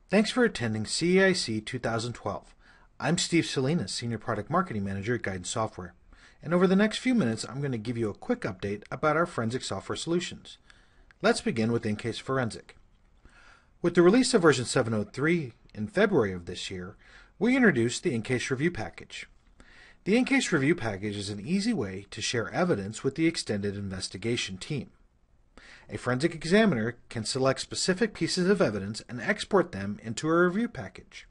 Thanks for attending CEIC 2012. I'm Steve Salinas, Senior Product Marketing Manager at Guidance Software. And over the next few minutes, I'm going to give you a quick update about our forensic software solutions. Let's begin with In-Case Forensic. With the release of version 7.03 in February of this year, we introduced the In-Case Review Package. The In-Case Review Package is an easy way to share evidence with the extended investigation team. A forensic examiner can select specific pieces of evidence and export them into a review package.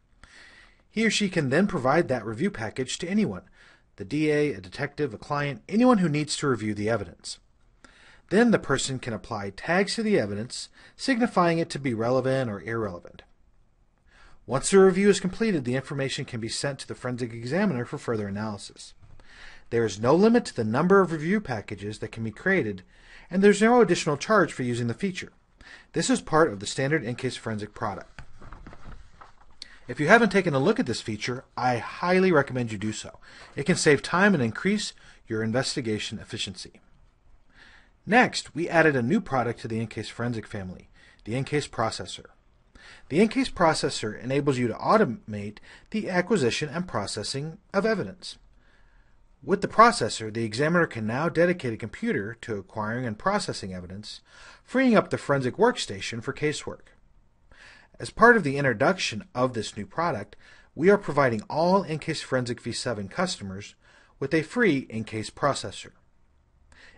He or she can then provide that review package to anyone, the DA, a detective, a client, anyone who needs to review the evidence. Then the person can apply tags to the evidence, signifying it to be relevant or irrelevant. Once the review is completed, the information can be sent to the forensic examiner for further analysis. There is no limit to the number of review packages that can be created, and there's no additional charge for using the feature. This is part of the standard In-Case Forensic product. If you haven't taken a look at this feature, I highly recommend you do so. It can save time and increase your investigation efficiency. Next, we added a new product to the In-Case Forensic family, the In-Case Processor. The In-Case Processor enables you to automate the acquisition and processing of evidence. With the processor, the examiner can now dedicate a computer to acquiring and processing evidence, freeing up the forensic workstation for casework. As part of the introduction of this new product, we are providing all In-Case Forensic v7 customers with a free In-Case Processor.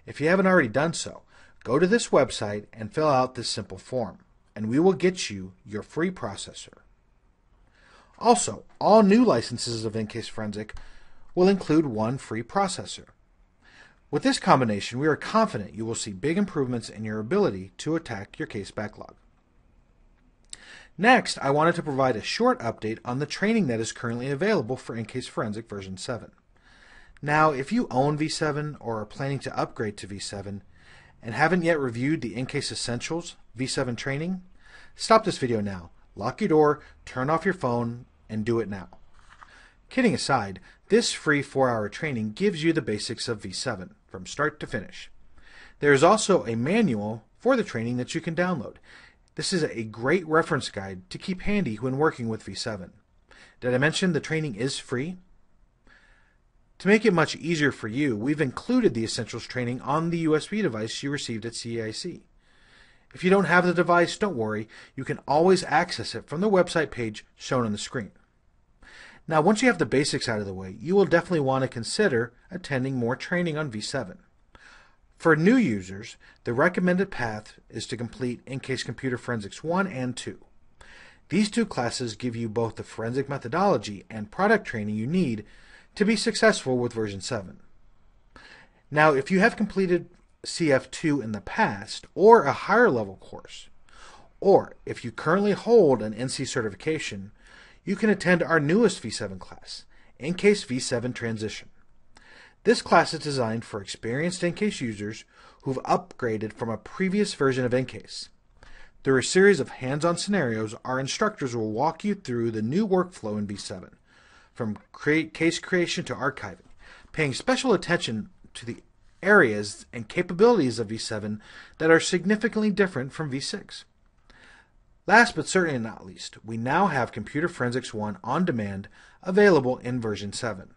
If you haven't already done so, go to this website and fill out this simple form, and we will get you your free processor. Also, all new licenses of In-Case Forensic will include one free processor. With this combination, we are confident you will see big improvements in your ability to attack your case backlog. Next, I wanted to provide a short update on the training that is currently available for In-Case Forensic version 7. Now, if you own V7 or are planning to upgrade to V7 and haven't yet reviewed the In-Case Essentials V7 training, stop this video now, lock your door, turn off your phone, and do it now. Kidding aside, this free 4-hour training gives you the basics of V7 from start to finish. There is also a manual for the training that you can download. This is a great reference guide to keep handy when working with V7. Did I mention the training is free? To make it much easier for you, we've included the Essentials training on the USB device you received at CEIC. If you don't have the device, don't worry. You can always access it from the website page shown on the screen. Now, once you have the basics out of the way, you will definitely want to consider attending more training on V7. For new users, the recommended path is to complete In-Case Computer Forensics 1 and 2. These two classes give you both the forensic methodology and product training you need to be successful with version 7. Now, if you have completed CF2 in the past or a higher level course, or if you currently hold an NC certification, you can attend our newest V7 class, In-Case V7 Transition. This class is designed for experienced In-Case users who've upgraded from a previous version of In-Case. Through a series of hands-on scenarios, our instructors will walk you through the new workflow in V7, from case creation to archiving, paying special attention to the areas and capabilities of V7 that are significantly different from V6. Last but certainly not least, we now have Computer Forensics 1 on demand available in version 7.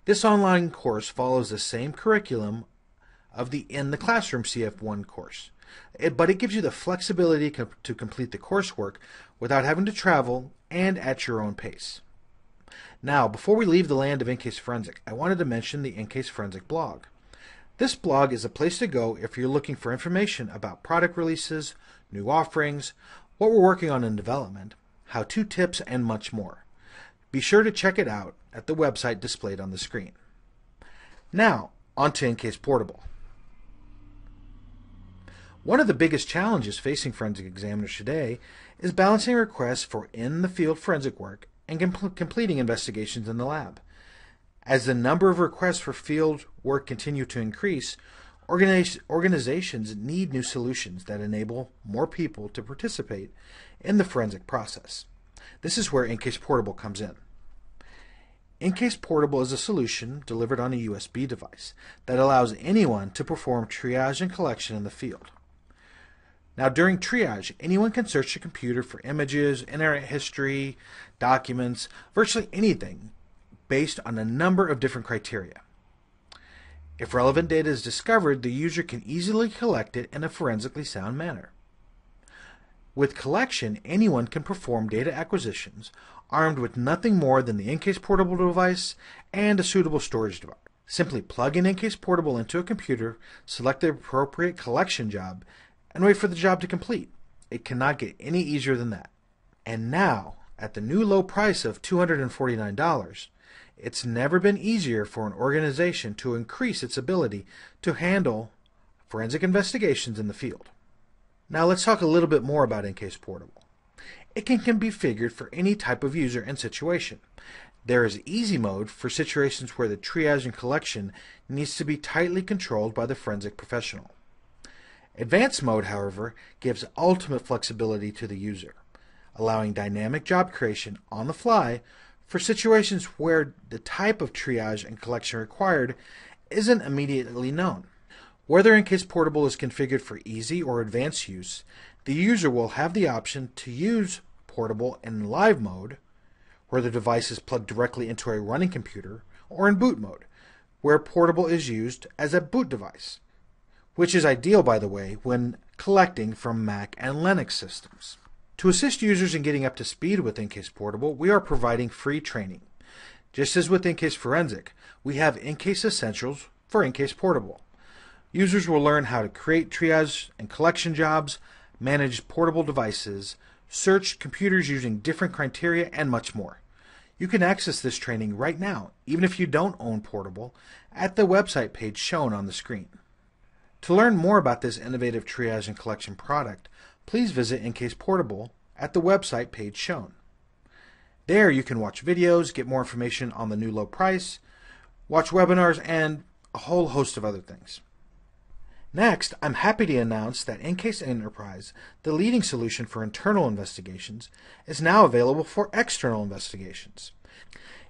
This online course follows the same curriculum of the In the Classroom CF1 course, but it gives you the flexibility to complete the coursework without having to travel and at your own pace. Now, before we leave the land of In-Case Forensic, I wanted to mention the In-Case Forensic blog. This blog is a place to go if you're looking for information about product releases, new offerings, what we're working on in development, how-to tips, and much more. Be sure to check it out at the website displayed on the screen. Now, on to In-Case Portable. One of the biggest challenges facing forensic examiners today is balancing requests for in-the-field forensic work and completing investigations in the lab. As the number of requests for field work continue to increase, organizations need new solutions that enable more people to participate in the forensic process. This is where In-Case Portable comes in. In-Case Portable is a solution delivered on a USB device that allows anyone to perform triage and collection in the field. Now, during triage, anyone can search the computer for images, internet history, documents, virtually anything based on a number of different criteria. If relevant data is discovered, the user can easily collect it in a forensically sound manner. With collection, anyone can perform data acquisitions armed with nothing more than the EnCase portable device and a suitable storage device. Simply plug an EnCase portable into a computer, select the appropriate collection job, and wait for the job to complete. It cannot get any easier than that. And now, at the new low price of $249, it's never been easier for an organization to increase its ability to handle forensic investigations in the field. Now let's talk a little bit more about EnCase Portable. It can be configured for any type of user and situation. There is easy mode for situations where the triage and collection needs to be tightly controlled by the forensic professional. Advanced mode, however, gives ultimate flexibility to the user, allowing dynamic job creation on the fly for situations where the type of triage and collection required isn't immediately known. Whether EnCase Portable is configured for easy or advanced use, the user will have the option to use Portable in live mode, where the device is plugged directly into a running computer, or in boot mode, where Portable is used as a boot device, which is ideal, by the way, when collecting from Mac and Linux systems. To assist users in getting up to speed with EnCase Portable, we are providing free training. Just as with EnCase Forensic, we have EnCase Essentials for EnCase Portable. Users will learn how to create triage and collection jobs, manage portable devices, search computers using different criteria, and much more. You can access this training right now, even if you don't own Portable, at the website page shown on the screen. To learn more about this innovative triage and collection product, please visit EnCase Portable at the website page shown. There you can watch videos, get more information on the new low price, watch webinars, and a whole host of other things. Next, I'm happy to announce that EnCase Enterprise, the leading solution for internal investigations, is now available for external investigations.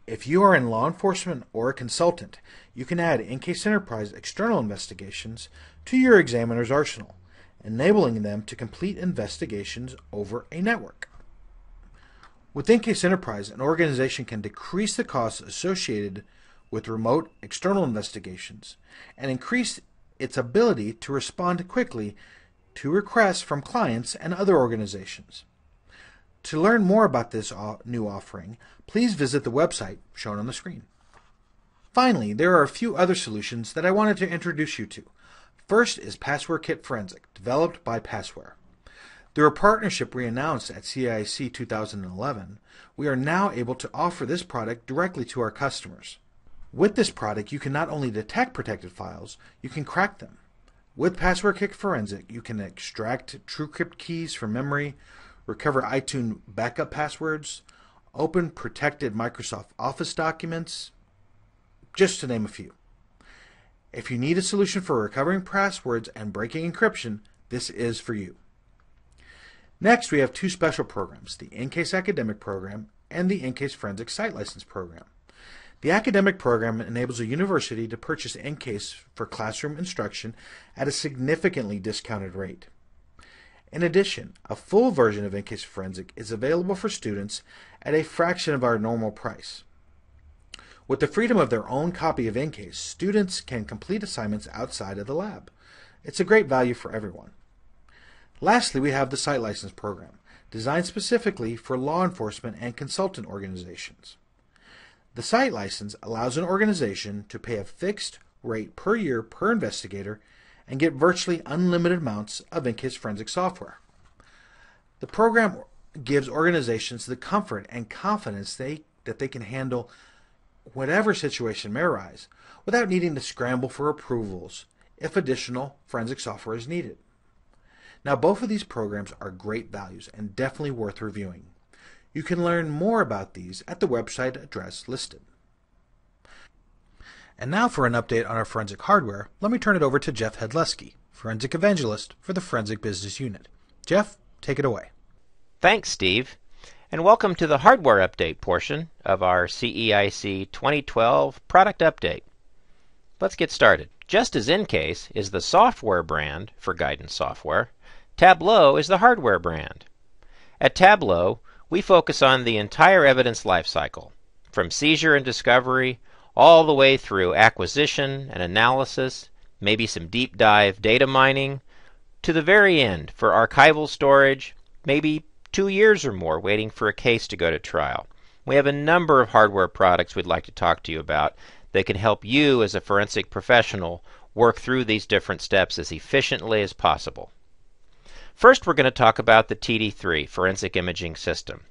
If you are in law enforcement or a consultant, you can add EnCase Enterprise external investigations to your examiner's arsenal, enabling them to complete investigations over a network. With EnCase Enterprise, an organization can decrease the costs associated with remote external investigations and increase its ability to respond quickly to requests from clients and other organizations. To learn more about this new offering, please visit the website shown on the screen. Finally, there are a few other solutions that I wanted to introduce you to. First is Password Kit Forensic, developed by Passware. Through a partnership we announced at CEIC 2011, we are now able to offer this product directly to our customers. With this product, you can not only detect protected files, you can crack them. With Password Kit Forensic, you can extract TrueCrypt keys from memory, recover iTunes backup passwords, open protected Microsoft Office documents, just to name a few. If you need a solution for recovering passwords and breaking encryption, this is for you. Next, we have two special programs, the EnCase Academic Program and the EnCase Forensic Site License Program. The academic program enables a university to purchase EnCase for classroom instruction at a significantly discounted rate. In addition, a full version of EnCase Forensic is available for students at a fraction of our normal price. With the freedom of their own copy of EnCase, students can complete assignments outside of the lab. It's a great value for everyone. Lastly, we have the Site License Program, designed specifically for law enforcement and consultant organizations. The site license allows an organization to pay a fixed rate per year per investigator and get virtually unlimited amounts of EnCase Forensic software. The program gives organizations the comfort and confidence that they can handle whatever situation may arise without needing to scramble for approvals if additional forensic software is needed. Now, both of these programs are great values and definitely worth reviewing. You can learn more about these at the website address listed. And now for an update on our forensic hardware, let me turn it over to Jeff Hedleski, Forensic Evangelist for the Forensic Business Unit. Jeff, take it away. Thanks, Steve, and welcome to the hardware update portion of our CEIC 2012 product update. Let's get started. Just as EnCase is the software brand for guidance software, Tableau is the hardware brand. At Tableau, we focus on the entire evidence lifecycle, from seizure and discovery all the way through acquisition and analysis, maybe some deep dive data mining, to the very end for archival storage, maybe 2 years or more waiting for a case to go to trial. We have a number of hardware products we'd like to talk to you about that can help you as a forensic professional work through these different steps as efficiently as possible. First, we're going to talk about the TD3 Forensic Imaging System.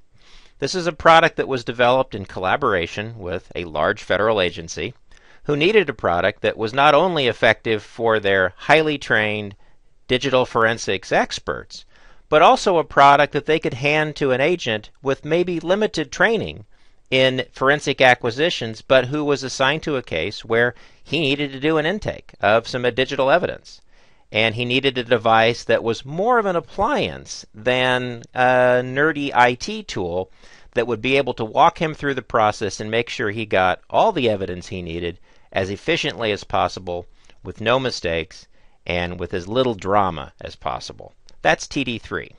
This is a product that was developed in collaboration with a large federal agency who needed a product that was not only effective for their highly trained digital forensics experts, but also a product that they could hand to an agent with maybe limited training in forensic acquisitions, but who was assigned to a case where he needed to do an intake of some digital evidence. And he needed a device that was more of an appliance than a nerdy IT tool that would be able to walk him through the process and make sure he got all the evidence he needed as efficiently as possible, with no mistakes, and with as little drama as possible. That's TD3.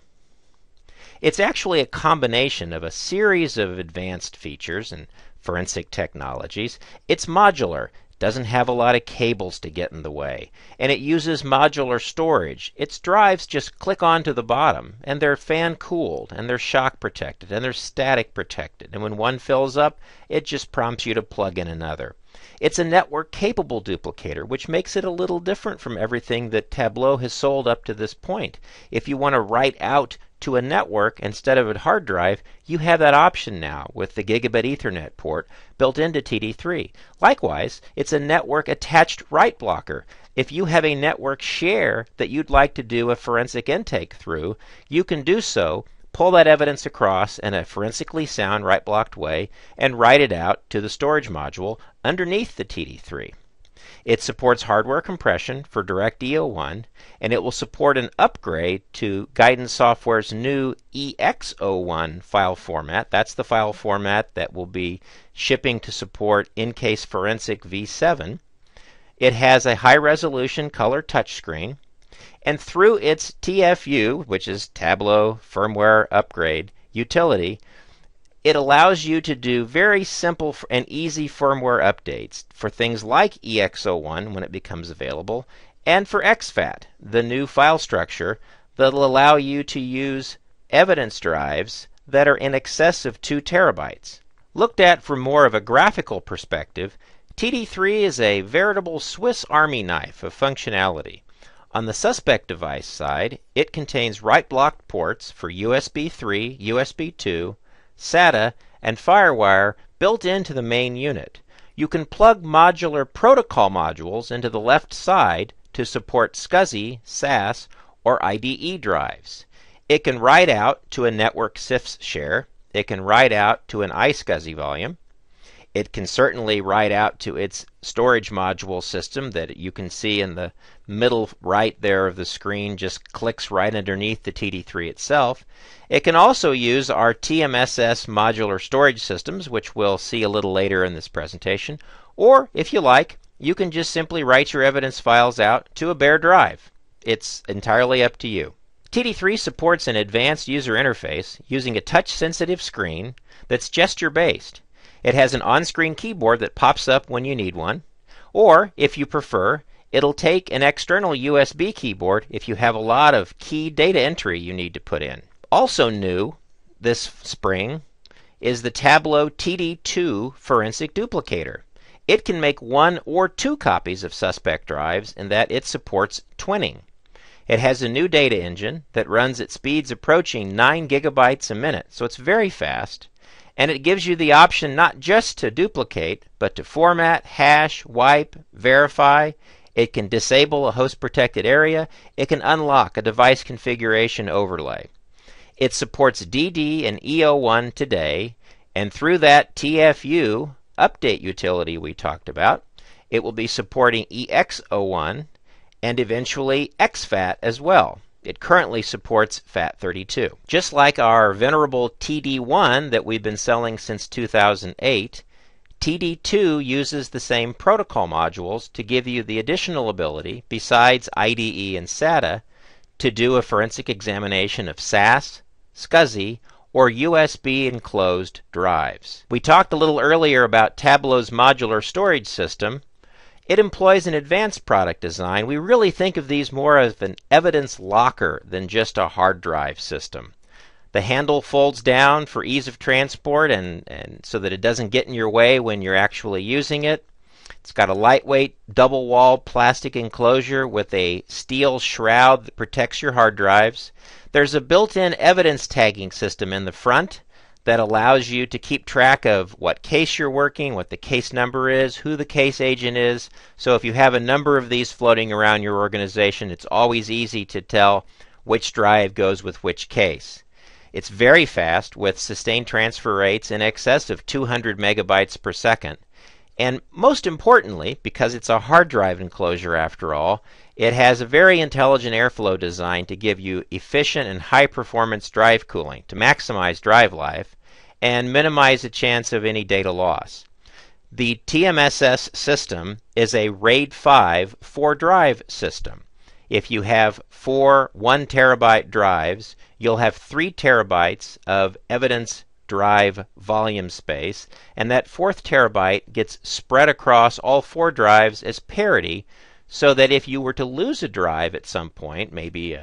It's actually a combination of a series of advanced features and forensic technologies. It's modular. Doesn't have a lot of cables to get in the way, and it uses modular storage. Its drives just click onto the bottom, and they're fan cooled, and they're shock protected, and they're static protected, and when one fills up, it just prompts you to plug in another. It's a network capable duplicator, which makes it a little different from everything that Tableau has sold up to this point. If you want to write out to a network instead of a hard drive, you have that option now with the gigabit Ethernet port built into TD3. Likewise, it's a network attached write blocker. If you have a network share that you'd like to do a forensic intake through, you can do so, pull that evidence across in a forensically sound write blocked way, and write it out to the storage module underneath the TD3. It supports hardware compression for DirectEO1, and it will support an upgrade to Guidance Software's new EX01 file format. That's the file format that will be shipping to support In-Case Forensic v7. It has a high-resolution color touchscreen, and through its TFU, which is Tableau Firmware Upgrade utility, it allows you to do very simple and easy firmware updates for things like EX01 when it becomes available, and for exFAT, the new file structure that will allow you to use evidence drives that are in excess of 2 terabytes. Looked at from more of a graphical perspective, TD3 is a veritable Swiss Army knife of functionality. On the suspect device side, it contains write-blocked ports for USB 3, USB 2, SATA, and FireWire built into the main unit. You can plug modular protocol modules into the left side to support SCSI, SAS, or IDE drives. It can write out to a network CIFS share. It can write out to an iSCSI volume. It can certainly write out to its storage module system that you can see in the middle right there of the screen, just clicks right underneath the TD3 itself. It can also use our TMSS modular storage systems, which we'll see a little later in this presentation. Or, if you like, you can just simply write your evidence files out to a bare drive. It's entirely up to you. TD3 supports an advanced user interface using a touch-sensitive screen that's gesture-based. It has an on-screen keyboard that pops up when you need one, or, if you prefer, it'll take an external USB keyboard if you have a lot of key data entry you need to put in. Also new this spring is the Tableau TD2 Forensic Duplicator. It can make 1 or 2 copies of suspect drives in that it supports twinning. It has a new data engine that runs at speeds approaching 9 gigabytes a minute, so it's very fast. And it gives you the option not just to duplicate, but to format, hash, wipe, verify. It can disable a host-protected area. It can unlock a device configuration overlay. It supports DD and EO1 today, and through that TFU update utility we talked about, it will be supporting EX01 and eventually exFAT as well. It currently supports FAT32. Just like our venerable TD1 that we've been selling since 2008, TD2 uses the same protocol modules to give you the additional ability, besides IDE and SATA, to do a forensic examination of SAS, SCSI, or USB enclosed drives. We talked a little earlier about Tableau's modular storage system. It employs an advanced product design. We really think of these more as an evidence locker than just a hard drive system. The handle folds down for ease of transport and so that it doesn't get in your way when you're actually using it. It's got a lightweight double-walled plastic enclosure with a steel shroud that protects your hard drives. There's a built-in evidence tagging system in the front that allows you to keep track of what case you're working, what the case number is, who the case agent is. So if you have a number of these floating around your organization, it's always easy to tell which drive goes with which case. It's very fast with sustained transfer rates in excess of 200 megabytes per second. And most importantly, because it's a hard drive enclosure after all, it has a very intelligent airflow design to give you efficient and high-performance drive cooling to maximize drive life and minimize the chance of any data loss. The TMSS system is a RAID 5 4-drive system. If you have 4 1 terabyte drives, you'll have 3 terabytes of evidence drive volume space, and that 4th terabyte gets spread across all 4 drives as parity, so that if you were to lose a drive at some point, maybe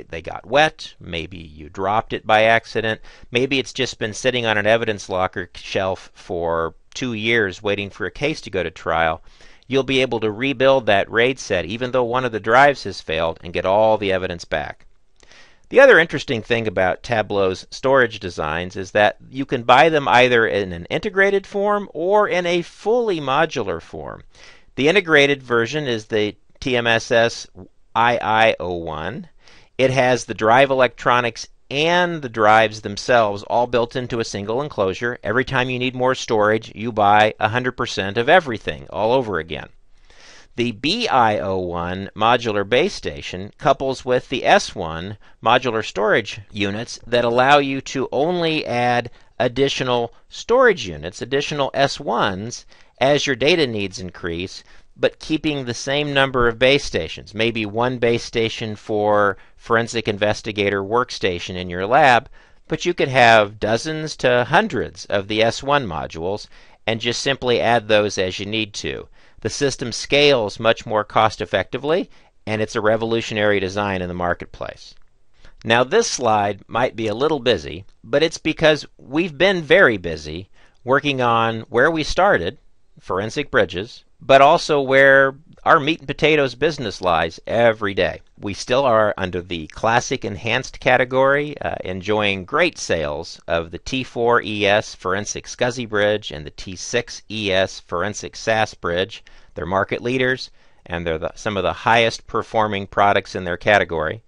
they got wet, maybe you dropped it by accident, maybe it's just been sitting on an evidence locker shelf for 2 years waiting for a case to go to trial, you'll be able to rebuild that RAID set even though one of the drives has failed and get all the evidence back. The other interesting thing about Tableau's storage designs is that you can buy them either in an integrated form or in a fully modular form. The integrated version is the TMSS II01. It has the drive electronics and the drives themselves all built into a single enclosure. Every time you need more storage, you buy 100% of everything all over again. The BI01 modular base station couples with the S1 modular storage units that allow you to only add additional storage units, additional S1s, as your data needs increase, but keeping the same number of base stations. Maybe one base station for forensic investigator workstation in your lab, but you could have dozens to hundreds of the S1 modules and just simply add those as you need to. The system scales much more cost effectively, and it's a revolutionary design in the marketplace. Now this slide might be a little busy, but it's because we've been very busy working on where we started, forensic bridges, but also where our meat and potatoes business lies every day. We still are under the Classic Enhanced category, enjoying great sales of the T4ES Forensic SCSI Bridge and the T6ES Forensic SAS Bridge. They're market leaders, and they're some of the highest performing products in their category.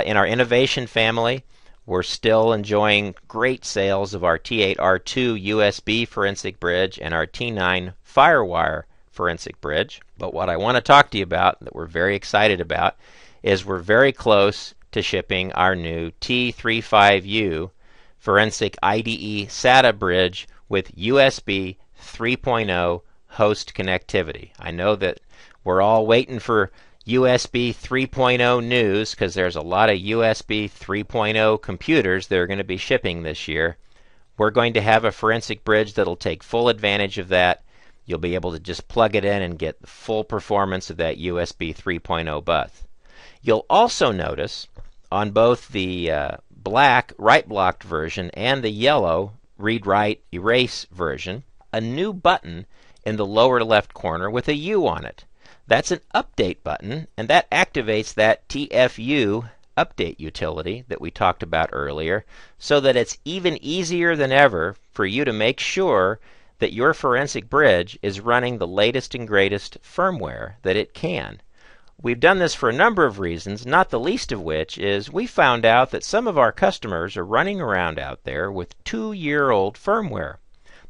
In our innovation family, we're still enjoying great sales of our T8R2 USB Forensic Bridge and our T9 Firewire Forensic Bridge. But what I want to talk to you about, that we're very excited about, is we're very close to shipping our new T35U Forensic IDE SATA Bridge with USB 3.0 host connectivity. I know that we're all waiting for USB 3.0 news because there's a lot of USB 3.0 computers that are going to be shipping this year. We're going to have a forensic bridge that'll take full advantage of that. You'll be able to just plug it in and get the full performance of that USB 3.0 bus. You'll also notice on both the black write-blocked version and the yellow read-write-erase version, a new button in the lower left corner with a U on it. That's an update button, and that activates that TFU update utility that we talked about earlier, so that it's even easier than ever for you to make sure that your forensic bridge is running the latest and greatest firmware that it can. We've done this for a number of reasons, not the least of which is we found out that some of our customers are running around out there with 2-year-old firmware.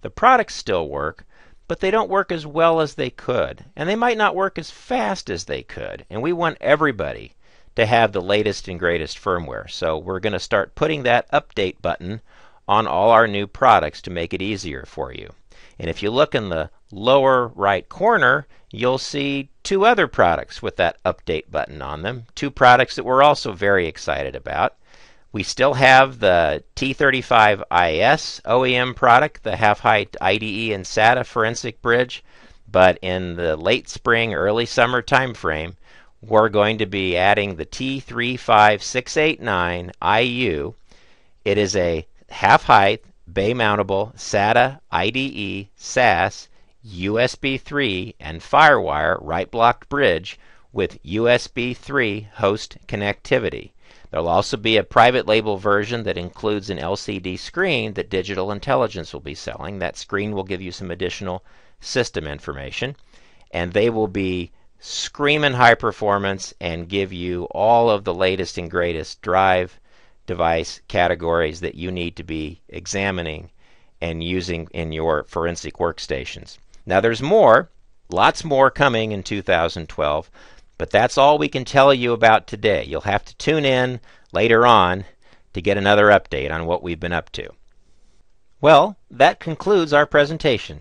The products still work, but they don't work as well as they could, and they might not work as fast as they could, and we want everybody to have the latest and greatest firmware. So we're going to start putting that update button on all our new products to make it easier for you. And if you look in the lower right corner, you'll see two other products with that update button on them, two products that we're also very excited about. We still have the T35IS OEM product, the half-height IDE and SATA forensic bridge, but in the late spring, early summer time frame, we're going to be adding the T35689IU. It is a half-height, bay-mountable SATA IDE SAS USB 3 and FireWire right-blocked bridge with USB 3 host connectivity. There'll also be a private label version that includes an LCD screen that Digital Intelligence will be selling. That screen will give you some additional system information, and they will be screaming high performance and give you all of the latest and greatest drive device categories that you need to be examining and using in your forensic workstations. Now there's more, lots more coming in 2012, but that's all we can tell you about today. You'll have to tune in later on to get another update on what we've been up to. Well, that concludes our presentation.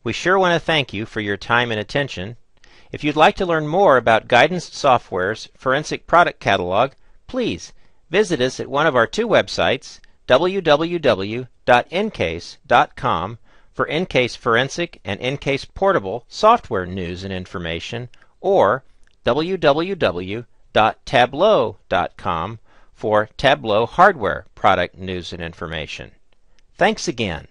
We sure want to thank you for your time and attention. If you'd like to learn more about Guidance Software's forensic product catalog, please visit us at one of our two websites, www.ncase.com for Ncase Forensic and Ncase Portable software news and information, or www.tableau.com for Tableau hardware product news and information. Thanks again.